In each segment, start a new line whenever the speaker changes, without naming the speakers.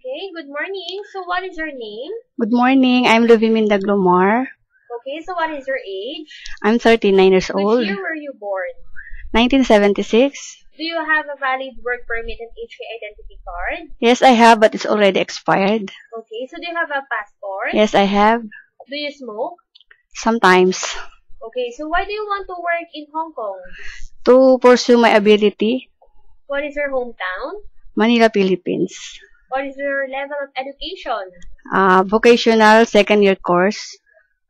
Okay, good morning. So what is your name?
Good morning. I'm Luviminda Glomar.
Okay, so what is your age?
I'm 39 years old.
Which year were you born?
1976.
Do you have a valid work permit and HK identity card?
Yes, I have, but it's already expired.
Okay, so do you have a passport?
Yes, I have.
Do you smoke?
Sometimes.
Okay, so why do you want to work in Hong Kong?
To pursue my ability.
What is your hometown?
Manila, Philippines.
What is your level of education?
Vocational second-year course.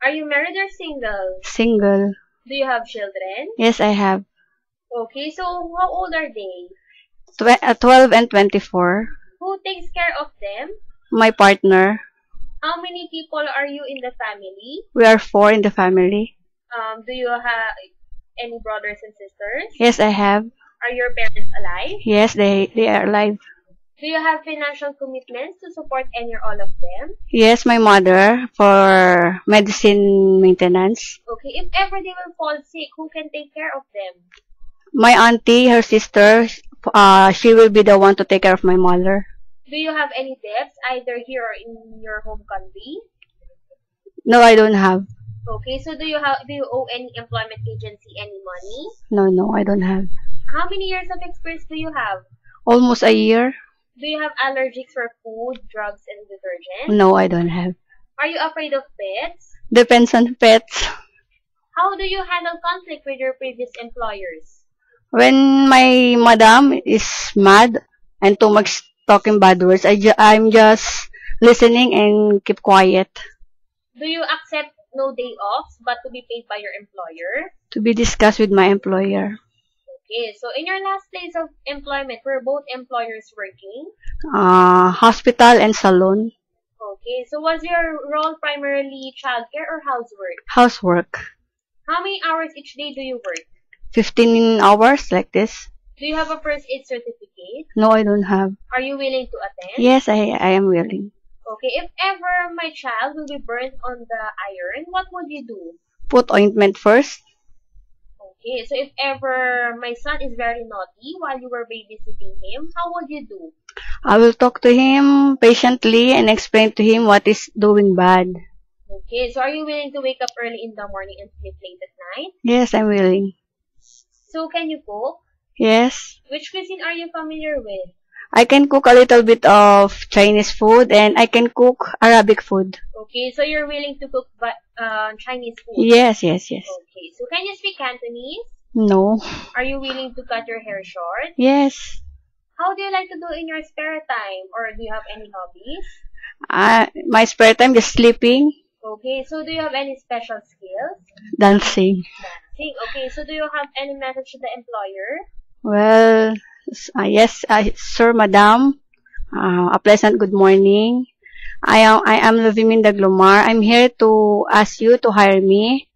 Are you married or single?
Single.
Do you have children?
Yes, I have.
Okay, so how old are they?
12 and 24.
Who takes care of them?
My partner.
How many people are you in the family?
We are 4 in the family.
Do you have any brothers and sisters?
Yes, I have.
Are your parents alive?
Yes, they are alive.
Do you have financial commitments to support any or all of them?
Yes, my mother for medicine maintenance.
Okay, if ever they will fall sick, who can take care of them?
My auntie, her sister, she will be the one to take care of my mother.
Do you have any debts either here or in your home country?
No, I don't have.
Okay, so do you owe any employment agency any money?
No, I don't have.
How many years of experience do you have?
Almost a year.
Do you have allergies for food, drugs, and detergent?
No, I don't have.
Are you afraid of pets?
Depends on pets.
How do you handle conflict with your previous employers?
When my madam is mad and too much talking bad words, I'm just listening and keep quiet.
Do you accept no day offs but to be paid by your employer?
To be discussed with my employer.
Okay, so in your last place of employment, were both employers working?
Hospital and salon.
Okay, so was your role primarily childcare or housework?
Housework.
How many hours each day do you work?
15 hours like this.
Do you have a first aid certificate?
No, I don't have.
Are you willing to attend?
Yes, I am willing.
Okay, if ever my child will be burnt on the iron, what would you do?
Put ointment first.
Okay, so if ever my son is very naughty while you were babysitting him, how would you do?
I will talk to him patiently and explain to him what is doing bad.
Okay, so are you willing to wake up early in the morning and sleep late at night?
Yes, I'm willing.
So can you cook?
Yes.
Which cuisine are you familiar with?
I can cook a little bit of Chinese food and I can cook Arabic food.
Okay, so you're willing to cook Chinese food?
Yes.
Okay, so can you speak Cantonese?
No.
Are you willing to cut your hair short?
Yes.
How do you like to do in your spare time? Or do you have any hobbies?
My spare time just sleeping.
Okay, so do you have any special skills?
Dancing.
Dancing. Okay, so do you have any message to the employer?
Well, yes, sir, madam. A pleasant good morning. I am Luviminda Glomar. I'm here to ask you to hire me.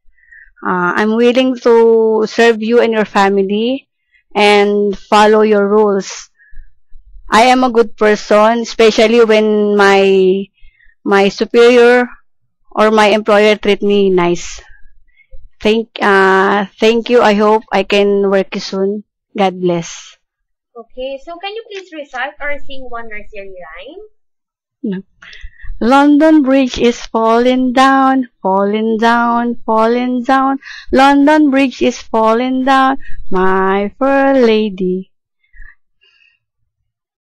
I'm willing to serve you and your family and follow your rules. I am a good person, especially when my superior or my employer treat me nice. Thank you. I hope I can work you soon. God bless.
Okay, so can you please recite or sing one nursery rhyme?
No. London Bridge is falling down, falling down, falling down. London Bridge is falling down, my fair lady.